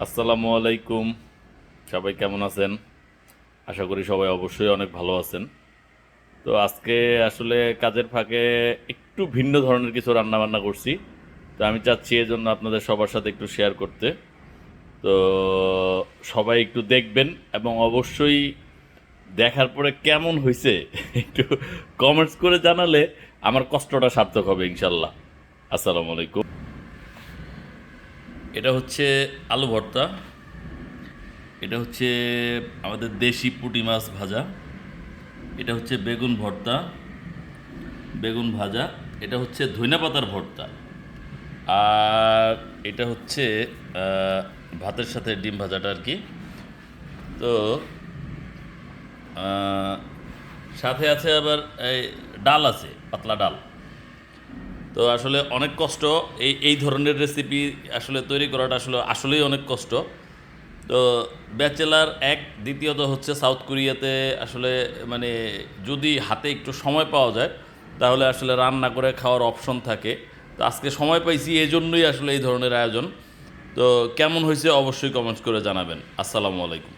আসসালামু আলাইকুম। সবাই কেমন আছেন? আশা করি সবাই অবশ্যই অনেক ভালো আছেন। তো আজকে আসলে কাজের ফাঁকে একটু ভিন্ন ধরনের কিছু রান্নাবান্না করছি। তো আমি চাচ্ছি এজন্য আপনাদের সবার সাথে একটু শেয়ার করতে। তো সবাই একটু দেখবেন এবং অবশ্যই দেখার পরে কেমন হইছে একটু কমেন্টস করে জানালে আমার কষ্টটা সার্থক হবে ইনশাল্লাহ। আসসালামু আলাইকুম। এটা হচ্ছে আলু ভর্তা। এটা হচ্ছে আমাদের দেশি পুঁটি মাছ ভাজা। এটা হচ্ছে বেগুন ভর্তা, বেগুন ভাজা। এটা হচ্ছে ধইনা পাতার ভর্তা। আর এটা হচ্ছে ভাতের সাথে ডিম ভাজাটা আর কি। তো আহ, সাথে আছে আবার এই ডাল আছে, পাতলা ডাল। তো আসলে অনেক কষ্ট এই এই ধরনের রেসিপি আসলে তৈরি করাটা আসলেই অনেক কষ্ট। তো ব্যাচেলার এক, দ্বিতীয়ত হচ্ছে সাউথ কোরিয়াতে আসলে মানে যদি হাতে একটু সময় পাওয়া যায় তাহলে আসলে রান্না করে খাওয়ার অপশন থাকে। তো আজকে সময় পাইছি এজন্যই আসলে এই ধরনের আয়োজন। তো কেমন হয়েছে অবশ্যই কমেন্টস করে জানাবেন। আসসালামু আলাইকুম।